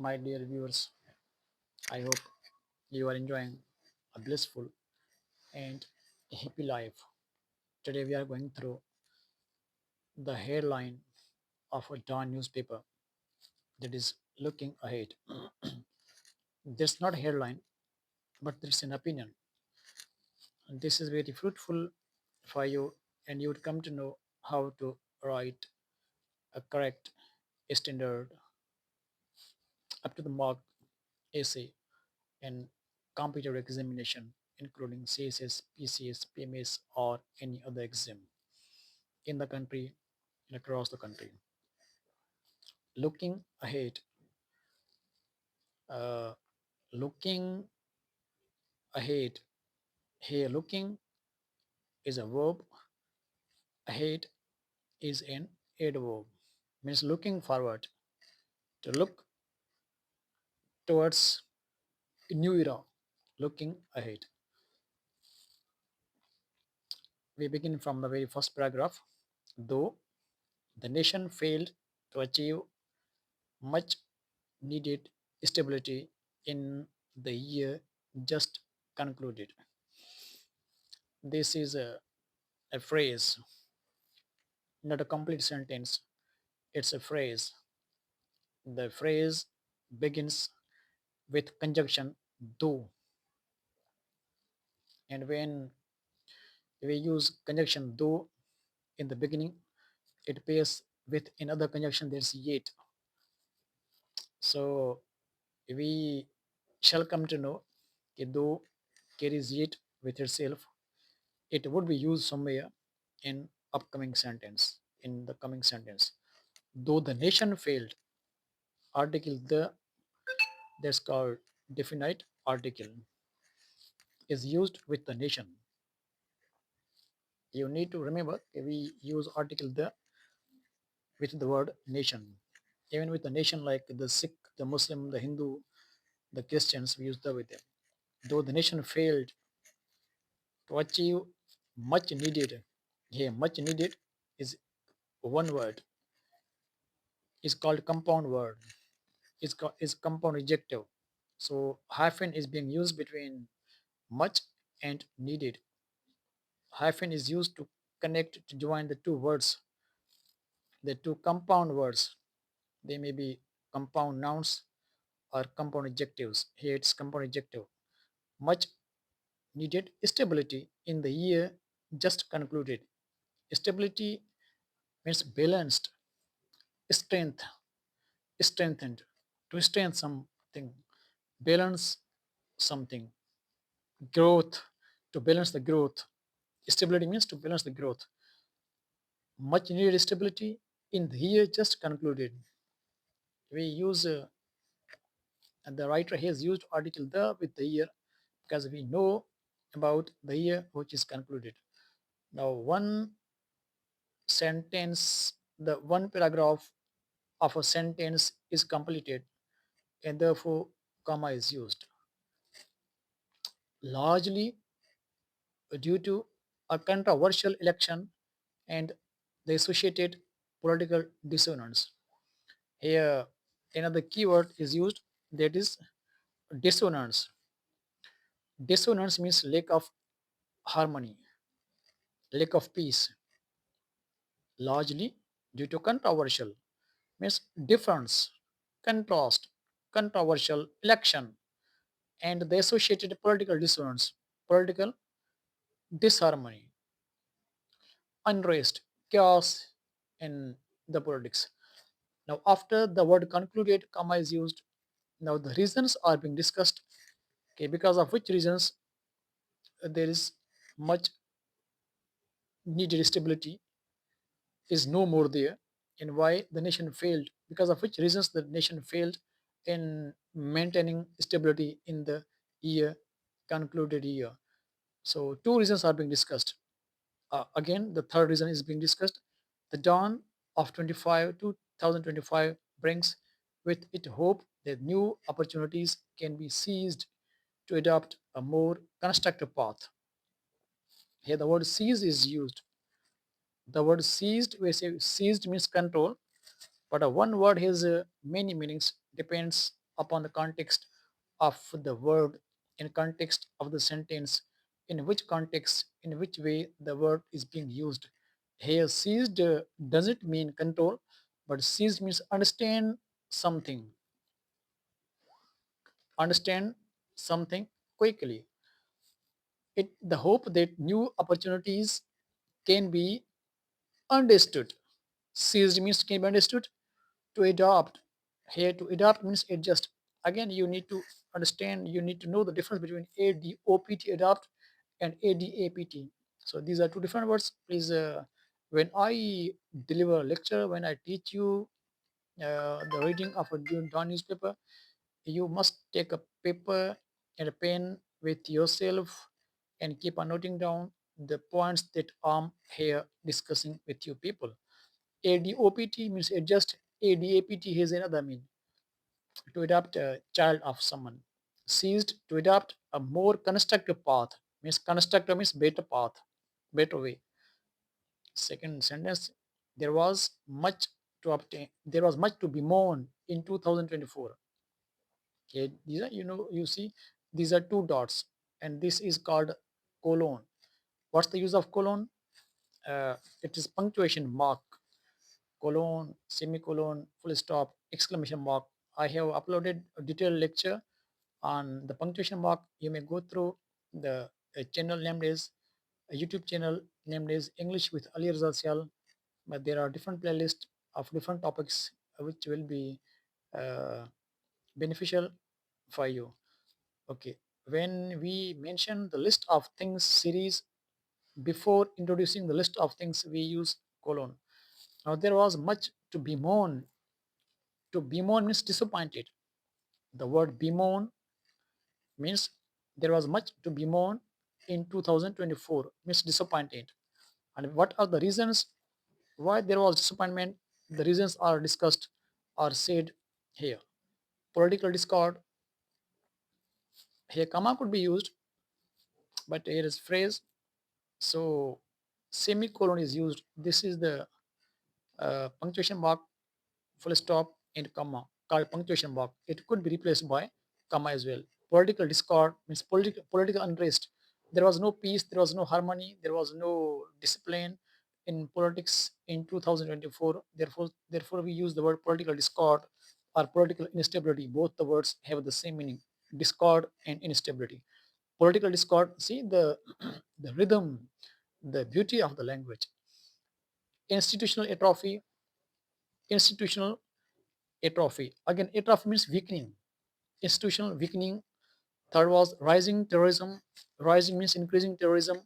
My dear viewers, I hope you are enjoying a blissful and happy life. Today we are going through the headline of a Dawn newspaper that is looking ahead. That's not a headline, but it's an opinion. And this is very fruitful for you, and you would come to know how to write a correct, standard, up to the mark essay in competitive examination, including CSS, PCS, PMS, or any other exam in the country and across the country. Looking ahead, uh, looking ahead. Here, looking is a verb. Ahead is an adverb. Means looking forward. To look towards a new era. Looking ahead. We begin from the very first paragraph. Though the nation failed to achieve much needed stability in the year just concluded. This is a phrase, not a complete sentence. It's a phrase. The phrase begins with conjunction though, and when we use conjunction though in the beginning, it pairs with another conjunction that's yet. So we shall come to know that though carries yet with itself, it would be used somewhere in upcoming sentence, in the coming sentence. Though the nation failed, article the, that's called definite article, is used with the nation. You need to remember we use article the with the word nation. Even with the nation like the Sikh, the Muslim, the Hindu, the Christians, we use the with them. Though the nation failed to achieve much needed, here much needed is one word, is called compound word, is compound adjective. So hyphen is being used between much and needed. Hyphen is used to connect to join the two words, the two compound words. They may be compound nouns or compound adjectives. Here it's compound adjective. Much needed stability in the year just concluded. Stability means balanced, strength, strengthened, to strengthen something, balance something, growth, to balance the growth. Stability means to balance the growth. Much needed stability in the year just concluded. We use, and the writer has used article the with the year because we know about the year which is concluded. Now, one sentence, the one paragraph of a sentence is completed and therefore comma is used. Largely due to a controversial election and the associated political dissonance. Here, another keyword is used, that is dissonance. Dissonance means lack of harmony, lack of peace, largely due to controversial means difference, contrast, controversial election, and the associated political dissonance, political disharmony, unrest, chaos in the politics. Now, after the word concluded, comma is used. Now, the reasons are being discussed. Okay, because of which reasons there is much needed stability is no more there, and why the nation failed, because of which reasons the nation failed in maintaining stability in the year concluded year. So two reasons are being discussed. Again, the third reason is being discussed. The dawn of 2025 brings with it hope that new opportunities can be seized to adopt a more constructive path. Here the word seize is used. The word seized, we say seized means control, but one word has many meanings, depends upon the context of the word, in context of the sentence, in which context, in which way the word is being used. Here, seized doesn't mean control, but seized means something, understand something quickly. It the hope that new opportunities can be understood. Seized means can be understood. To adopt, here to adopt means adjust. Again, you need to understand, you need to know the difference between ADOPT, adopt, and ADAPT. So these are two different words. Please, when I deliver a lecture, when I teach you the reading of a dawn newspaper, you must take a paper and a pen with yourself and keep on noting down the points that I'm here discussing with you people. ADOPT means adjust. ADAPT has another meaning, to adopt a child of someone. Seized, to adopt a more constructive path. Means constructive means better path, better way. Second sentence, there was much to obtain. There was much to be mourned in 2024. Okay, these are, you see, these are two dots, and this is called colon. What's the use of colon? It is punctuation mark. Colon, semicolon, full stop, exclamation mark. I have uploaded a detailed lecture on the punctuation mark. You may go through the channel named is a YouTube channel named is English with Ali Rizal Sial, but there are different playlists of different topics which will be uh, beneficial for you. Okay, when we mention the list of things series, before introducing the list of things, we use colon. Now there was much to bemoan. To bemoan means disappointed. The word bemoan means there was much to bemoan in 2024, means disappointed. And what are the reasons why there was disappointment? The reasons are discussed or said here. Political discord, here comma could be used, but here is phrase. So semicolon is used. This is the punctuation mark, full stop, and comma called punctuation mark. It could be replaced by comma as well. Political discord means political unrest. There was no peace, there was no harmony, there was no discipline in politics in 2024. Therefore, we use the word political discord or political instability. Both the words have the same meaning: discord and instability. Political discord. See the the rhythm, the beauty of the language. Institutional atrophy. Institutional atrophy. Again, atrophy means weakening. Institutional weakening. Third was rising terrorism. Rising means increasing terrorism.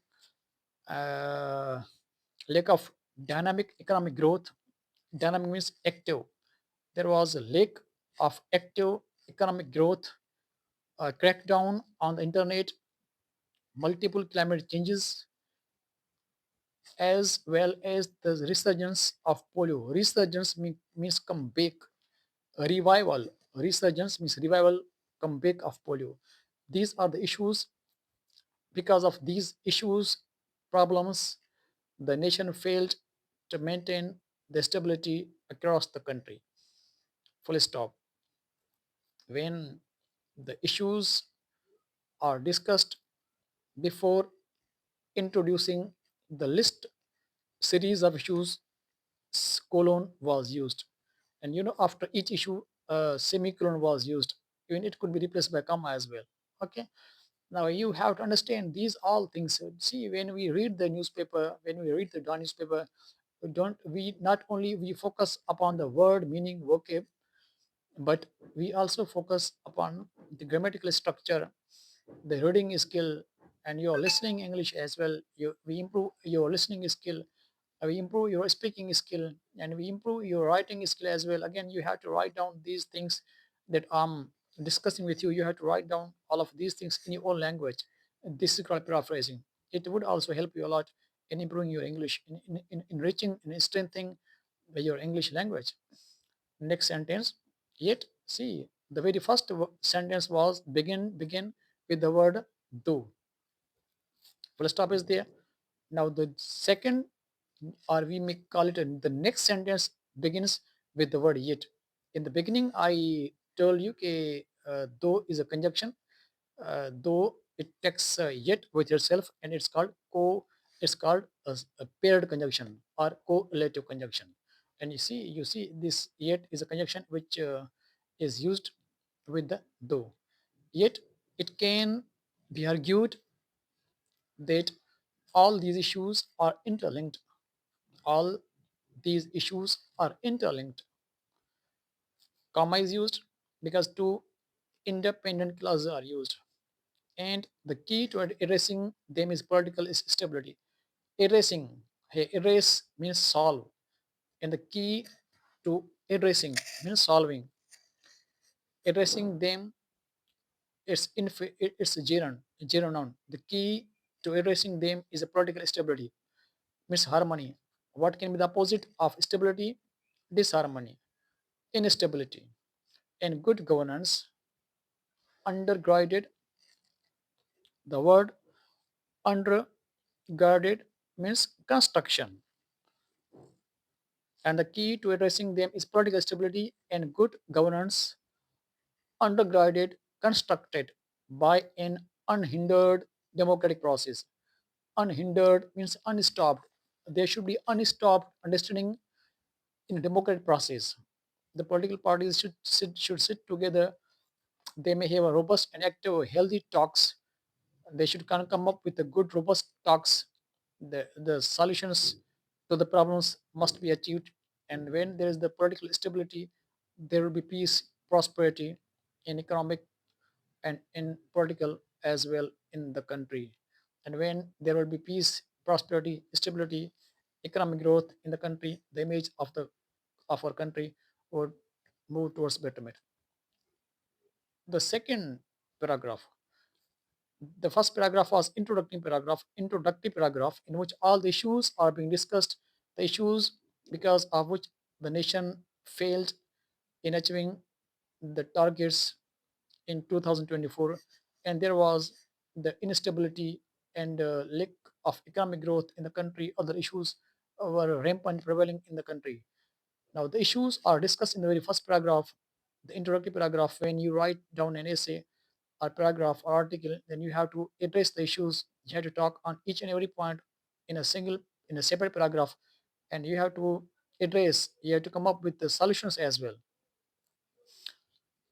Uh, Lack of dynamic economic growth. Dynamic means active. There was a lack of active economic growth. Crackdown on the internet. Multiple climate changes, as well as the resurgence of polio. Resurgence means come back. A revival. Resurgence means revival, comeback of polio. These are the issues. Because of these issues, problems, the nation failed to maintain the stability across the country. Full stop. When the issues are discussed before introducing the list series of issues, colon was used. And after each issue, a semicolon was used. Even it could be replaced by comma as well. Okay. Now you have to understand these all things. See, when we read the newspaper, when we read the dawn newspaper, we not only we focus upon the word meaning vocab, but we also focus upon the grammatical structure, the reading skill, and your listening English as well. We improve your listening skill, we improve your speaking skill, and we improve your writing skill as well. Again, you have to write down these things that I'm discussing with you. You have to write down all of these things in your own language. This is called paraphrasing. It would also help you a lot in improving your English, in enriching and strengthening your English language. Next sentence. Yet, see, the very first sentence was begin with the word do. Full stop is there. Now the second, or we may call it the next sentence begins with the word yet. In the beginning, I told you that though is a conjunction, though it takes yet with itself, and it's called it's called a paired conjunction or correlative conjunction. And you see this yet is a conjunction which is used with the though. Yet it can be argued that all these issues are interlinked. All these issues are interlinked. Comma is used because two independent clauses are used, and the key to erasing them is political stability. Erasing, hey, erase means solve, and the key to erasing means solving. Erasing them, it's a gerund noun. The key to erasing them is a political stability, means harmony. What can be the opposite of stability? Disharmony, instability, and good governance. Undergirded, the word undergirded means construction, and the key to addressing them is political stability and good governance, undergirded, constructed by an unhindered democratic process. Unhindered means unstopped. There should be unstopped understanding in a democratic process. The political parties should sit together. They may have a robust and active, healthy talks. They should come up with a good, robust talks. The solutions to the problems must be achieved. And when there is the political stability, there will be peace, prosperity in economic and in political as well in the country. And when there will be peace, prosperity, stability, economic growth in the country, the image of our country would move towards betterment. The second paragraph, the first paragraph was introductory paragraph in which all the issues are being discussed, the issues because of which the nation failed in achieving the targets in 2024, and there was the instability and lack of economic growth in the country. Other issues were rampant prevailing in the country. Now the issues are discussed in the very first paragraph, the introductory paragraph. When you write down an essay or paragraph or article, then you have to address the issues. You have to talk on each and every point in a single, in a separate paragraph, and you have to address. You have to come up with the solutions as well.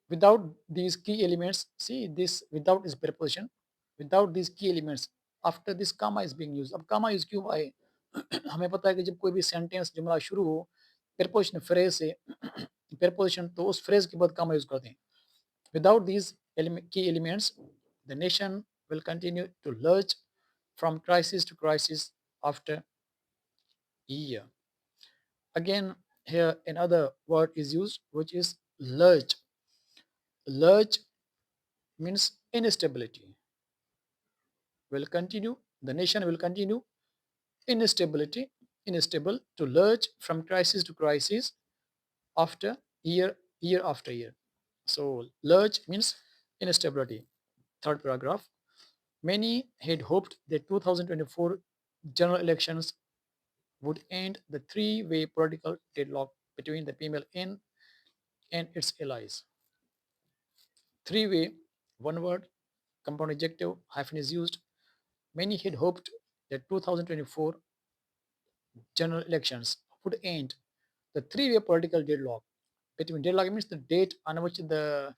Without these key elements, see this without is preposition. Without these key elements, after this comma is being used. अब comma use क्यों आए? हमें पता है कि जब कोई भी सेंटेंस जुमला शुरू हो preposition फ्रेज से preposition, तो उस फ्रेज के बाद comma यूज करते हैं. Without these key elements, the nation will continue to lurch from crisis to crisis after year. Again, here another word is used, which is lurch. Lurch means instability. Will continue. The nation will continue instability, instable to lurch from crisis to crisis after year after year. So lurch means instability. Third paragraph. Many had hoped that 2024 general elections would end the three-way political deadlock between the PMLN and its allies. Three-way, one word, compound adjective, hyphen is used. Many had hoped that 2024 general elections would end the three-way political deadlock. Between deadlock means the date on which the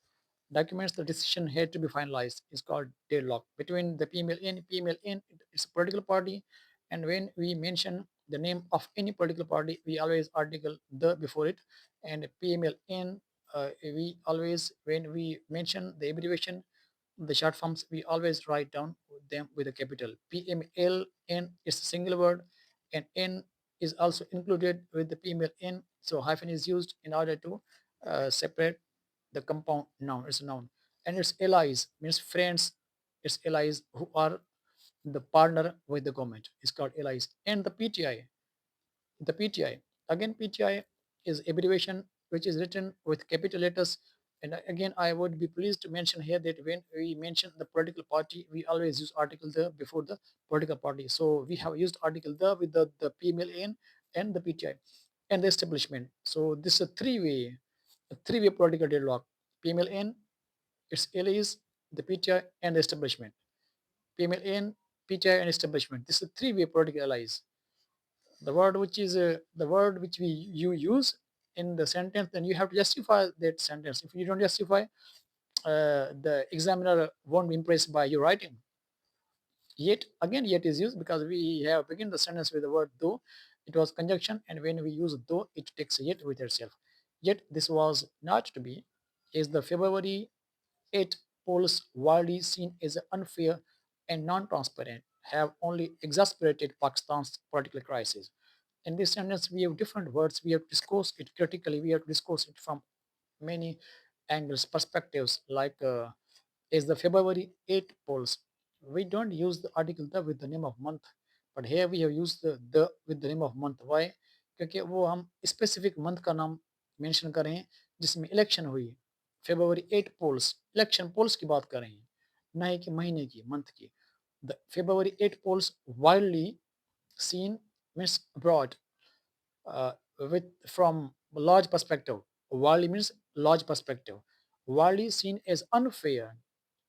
documents the decision had to be finalized is called deadlock between the PMLN. PMLN it's a political party, and when we mention the name of any political party, we always article the before it, and PMLN. We always when we mention the abbreviation, the short forms, we always write down them with a capital. PMLN is a single word, and N is also included with the PMLN. So hyphen is used in order to separate the compound noun. It's a noun, and its allies means friends. Its allies who are the partner with the government is called allies, and the PTI. The PTI. Again, PTI is abbreviation which is written with capital letters. And again, I would be pleased to mention here that when we mention the political party, we always use article the before the political party. So we have used article the with the PMLN and the PTI and the establishment. So this is a three-way political deadlock. PMLN, its allies, the PTI, and the establishment. PMLN, PTI, and establishment. This is three-way political allies. The word which you use in the sentence, then you have to justify that sentence. If you don't justify, the examiner won't be impressed by your writing. Yet again, yet is used because we have begin the sentence with the word though. It was conjunction, and when we use though, it takes yet with itself. Yet this was not to be, is the February 8 polls widely seen as unfair and non-transparent, have only exasperated Pakistan's political crisis. In this sentence, we have different words. We have discussed it critically. We have discussed it from many angles, perspectives, like is the February 8 polls. We don't use the article the with the name of month, but here we have used the with the name of month. Why? क्योंकि वो हम specific month का नाम mention कर रहे हैं जिसमें election हुई। फेब्रुवरी 8 पोल्स, इलेक्शन पोल्स की बात कर रहे हैं, ना ही कि महीने की, मंथ की। The February 8 polls widely seen means abroad, with from large perspective. Widely means large perspective. Widely seen as unfair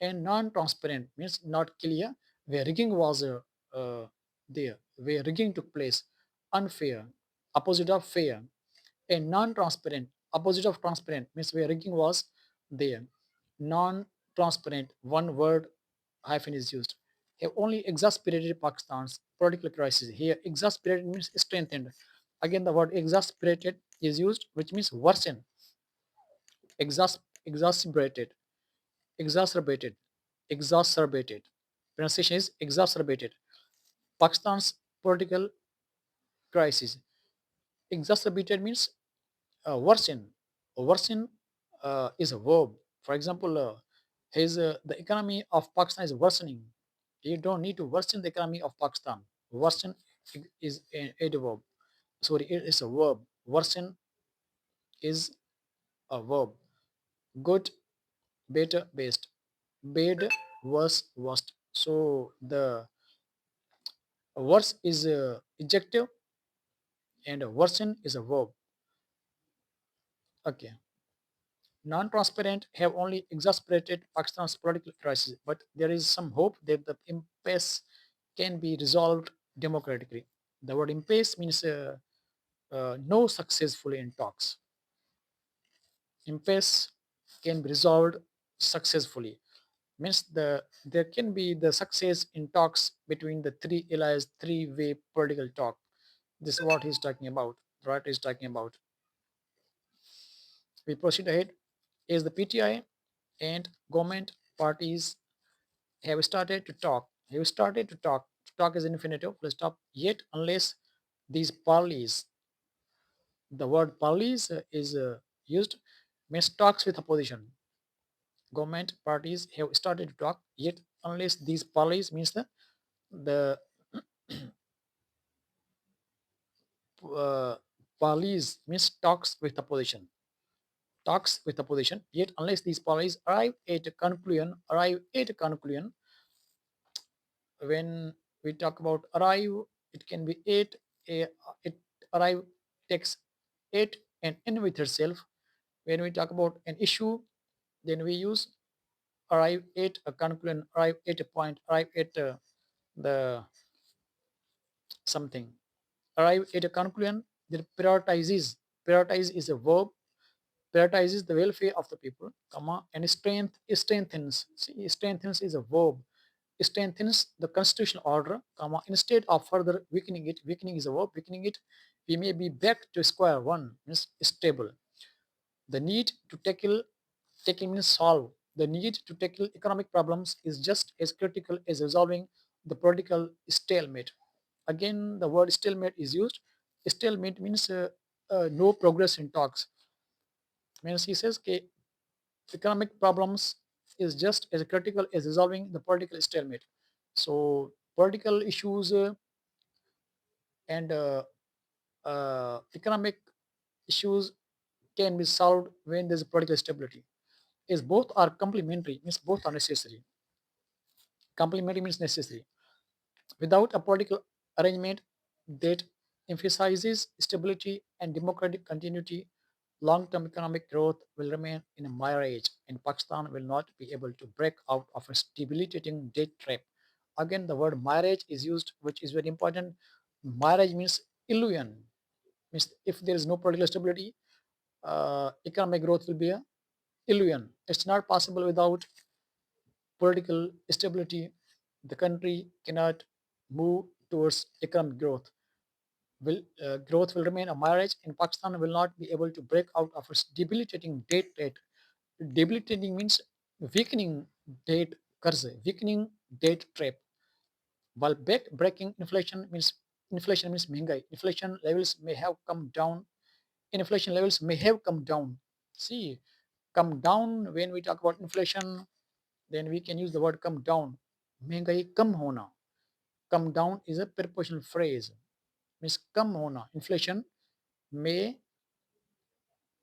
and non-transparent means not clear. Where rigging was there, where rigging took place, unfair, opposite of fair, and non-transparent, opposite of transparent means where rigging was there. Non-transparent, one word hyphen is used. Have only exasperated Pakistan's political crisis. Here, exasperated means strengthened. Again, the word exasperated is used, which means worsen, exacerbated, exacerbated, exacerbated. Pronunciation is exacerbated. Pakistan's political crisis. Exacerbated means worsen. Worsen is a verb. For example, the economy of Pakistan is worsening. You don't need to worsen the economy of Pakistan. Worsen is a verb. Sorry, it is a verb. Worsen is a verb. Good, better, best. Bad, worse, worst. So the worse is adjective and worsen is a verb. Okay. Non-transparent have only exacerbated Pakistan's political crisis, but there is some hope that the impasse can be resolved democratically. The word impasse means no successfully in talks. Impasse can be resolved successfully means there can be the success in talks between the three allies, three-way political talk. This is what he's talking about. Right? He's talking about. We proceed ahead. Is the PTI and government parties have started to talk. Have started to talk. Talk is infinitive. Let's stop. Yet, unless these parleys, the word parleys is used, means talks with opposition. Government parties have started to talk. Yet, unless these parleys means the uh, parleys means talks with opposition. Talks with opposition. Yet, unless these parleys arrive at a conclusion, when we talk about arrive, it can be eight. It arrive takes eight and in with itself. When we talk about an issue, then we use arrive at a conclusion, arrive at a point, arrive at the something. Arrive at a conclusion. Then prioritizes. Prioritize is a verb. Prioritizes the welfare of the people, comma, and strengthens. See, strengthens is a verb. Strengthens the constitutional order, comma, instead of further weakening it. Weakening is a verb. Weakening it, we may be back to square one, means stable. The need to tackle means solve. The need to tackle economic problems is just as critical as resolving the political stalemate. Again, the word stalemate is used. Stalemate means no progress in talks. Means he says that economic problems is just as critical as resolving the political stalemate. So political issues and economic issues can be solved when there's political stability. Is both are complementary, means both are necessary. Complementary means necessary. Without a political arrangement that emphasizes stability and democratic continuity, Long-term economic growth will remain in a mirage, and Pakistan will not be able to break out of a debilitating debt trap. Again, the word mirage is used, which is very important. Mirage means illusion. Means if there is no political stability, economic growth will be a illusion. It's not possible without political stability. The country cannot move towards economic growth. Growth will remain a mirage, and Pakistan will not be able to break out of its debilitating debt rate. Debilitating means weakening debt curse, weakening debt trap. While breaking inflation means महंगाई. Inflation levels may have come down. Inflation levels may have come down. See, come down when we talk about inflation, then we can use the word come down. महंगाई कम होना. Come down is a prepositional phrase. Means कम होना. Inflation may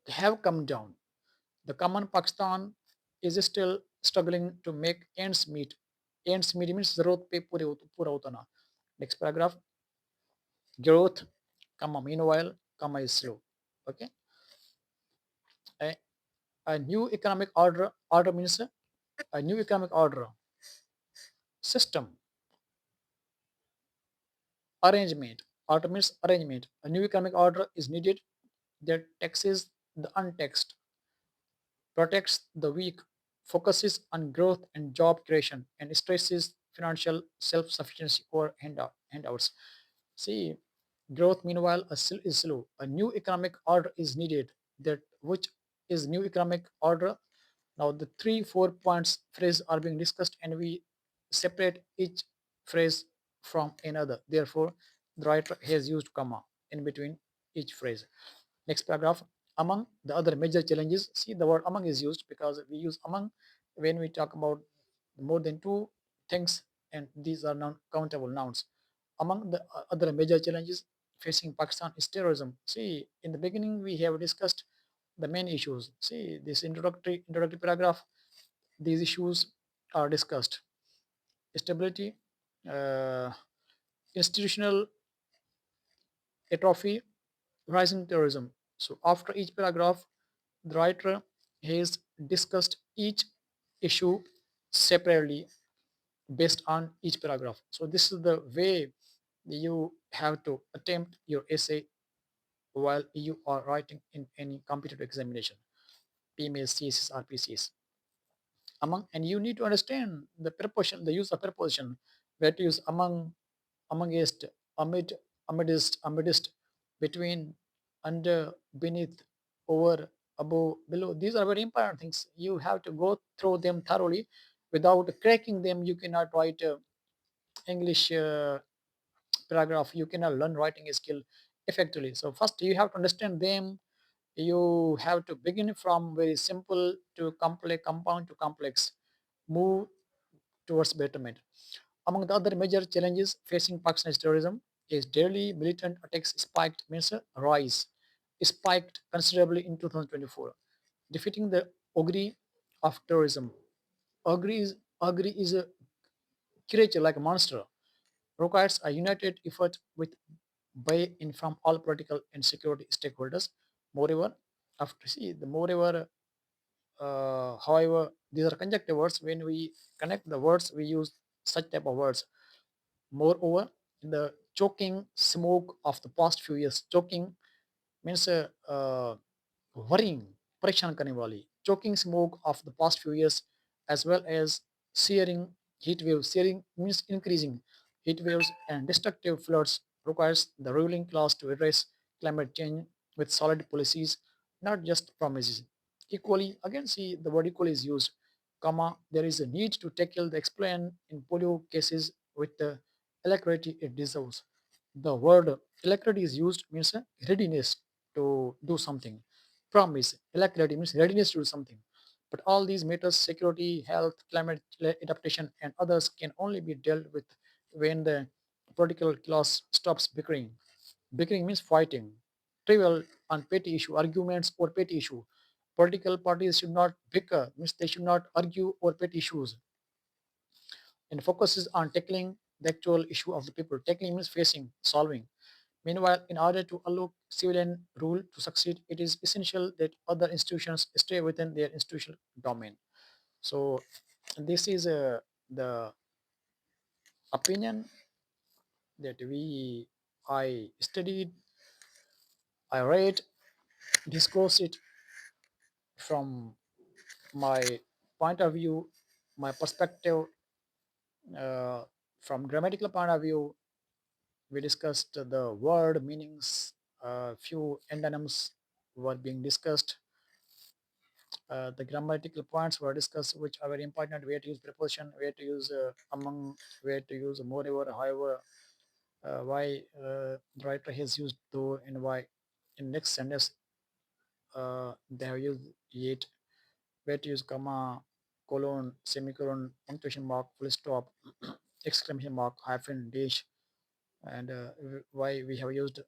have come down. The common Pakistan is still struggling to make ends meet. Ends meet means जरूरत पे पूरा होता ना. Next paragraph. Growth, comma meanwhile, comma is slow. Okay. A, a new economic order means a new economic order system arrangement. Order means arrangement. A new economic order is needed that taxes the untaxed, protects the weak, focuses on growth and job creation, and stresses financial self-sufficiency or handouts. See, growth meanwhile is slow. A new economic order is needed. That which is new economic order. Now the three four points phrase are being discussed, and we separate each phrase from another. Therefore, the writer has used comma in between each phrase. Next paragraph. Among the other major challenges, see the word among is used because we use among when we talk about more than two things, and these are non-countable nouns. Among the other major challenges facing Pakistan is terrorism. See, in the beginning we have discussed the main issues. See, this introductory paragraph, these issues are discussed. Stability, uh, institutional atrophy, rising terrorism. So after each paragraph, the writer has discussed each issue separately based on each paragraph. So this is the way you have to attempt your essay while you are writing in any competitive examination, PMS, CSS, RPCs. Among, and you need to understand the preposition, the use of preposition, where to use among, amongst, amid, amidst, between, under, beneath, over, above, below. These are very important things. You have to go through them thoroughly. Without cracking them, you cannot write English paragraph. You cannot learn writing skill effectively. So first, you have to understand them. You have to begin from very simple to complex, compound to complex. Move towards betterment. Among the other major challenges facing Pakistan's terrorism is daily militant attacks spiked means rise, spiked considerably in 2024, defeating the ogre of terrorism. Ogre is a creature like a monster, requires a united effort with buy-in from all political and security stakeholders. Moreover, after see the moreover, however, these are conjunctive words. When we connect the words, we use such type of words. Moreover, the choking smoke of the past few years, choking means worrying, परेशान करने वाली, choking smoke of the past few years, as well as searing heat waves. Searing means increasing heat waves and destructive floods requires the ruling class to address climate change with solid policies, not just promises. Equally, again, see the word equally is used, comma, there is a need to tackle the explain in polio cases with the alacrity it deserves. The word alacrity is used means readiness to do something. Promise, alacrity means readiness to do something. But all these matters, security, health, climate adaptation, and others can only be dealt with when the political class stops bickering. Bickering means fighting. Trivial on petty issue, arguments or petty issue. Political parties should not bicker, means they should not argue over petty issues, and focuses on tackling the actual issue of the people. Tackling means facing, solving. Meanwhile, in order to allow civilian rule to succeed, it is essential that other institutions stay within their institutional domain. So, this is the opinion that I studied, I read, discussed it from my point of view, my perspective, uh, from grammatical point of view. We discussed the word meanings, few endonyms were being discussed. The grammatical points were discussed, which are very important. Where to use preposition, where to use among, where to use moreover, however, why the writer has used though, and why in next sentence they have used yet, where to use comma, colon, semicolon, punctuation mark, full stop, exclamation mark, hyphen, dash, and why we have used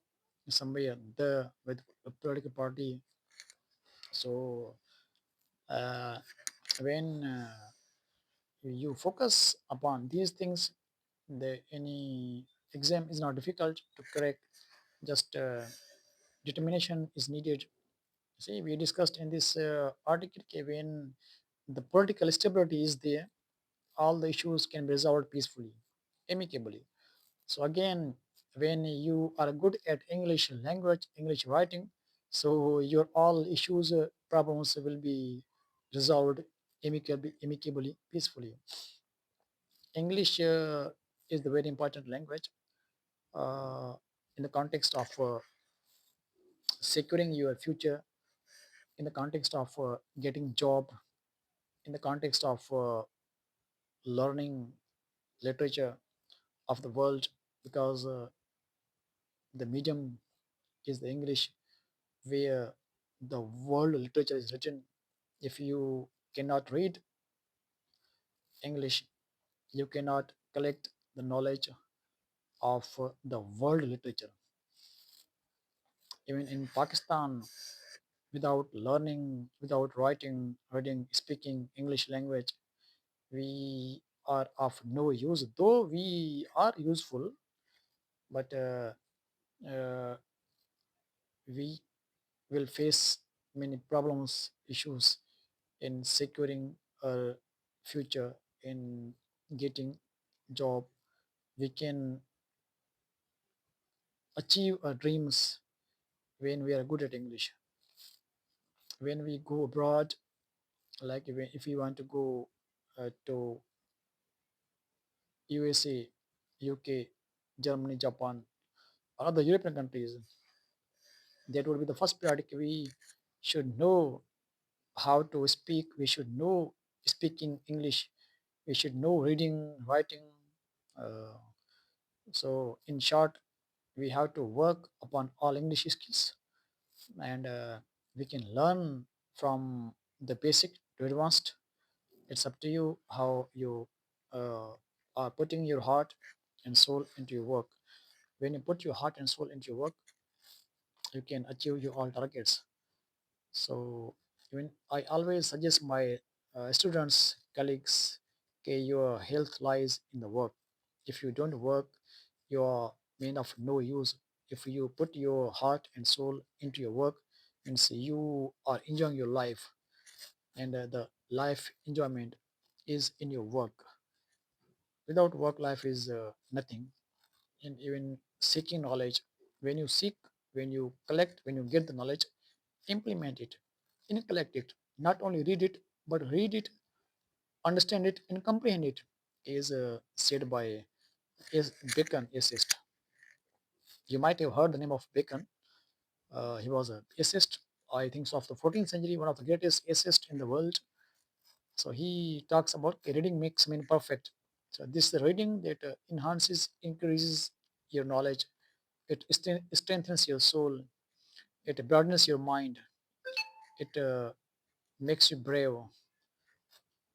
somewhere the with a political party. So uh, when you focus upon these things, any exam is not difficult to correct. Just determination is needed. See, we discussed in this article, when the political stability is there, all the issues can be resolved peacefully, amicably. So again, when you are good at English language, English writing, so your all issues, problems will be resolved amicably, peacefully. English is the very important language uh, in the context of securing your future, in the context of getting job, in the context of learning literature of the world, because the medium is the English, where the world literature is written. If you cannot read English, you cannot collect the knowledge of the world literature. Even in Pakistan, without learning, without writing, reading, speaking English language, we are of no use. Though we are useful, but uh, we will face many problems, issues in securing a future, in getting job. We can achieve our dreams when we are good at English. When we go abroad, like if we want to go to USA, UK, Germany, Japan, or other European countries, that would be the first priority. We should know how to speak. We should know speaking English. We should know reading, writing. Uh, so, in short, we have to work upon all English skills, and we can learn from the basic to advanced. It's up to you how you uh, are putting your heart and soul into your work. When you put your heart and soul into your work, you can achieve your all targets. So even I always suggest my students, colleagues, okay, your health lies in the work. If you don't work, you are mean of no use. If you put your heart and soul into your work, means you are enjoying your life, and the life enjoyment is in your work. Without work, life is nothing. And even seeking knowledge, when you seek, when you collect, when you get the knowledge, implement it, intellect it, not only read it, but read it, understand it, and comprehend it, is said by is Bacon essayist. You might have heard the name of Bacon. He was a essayist, I think, so of the 14th century, one of the greatest essayists in the world. So he talks about, okay, reading makes men perfect. So this is the reading that enhances, increases your knowledge. It strengthens your soul. It broadens your mind. It makes you brave.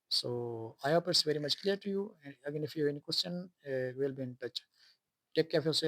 So I hope it's very much clear to you. And again, if you have any question, we'll be in touch. Take care of yourself.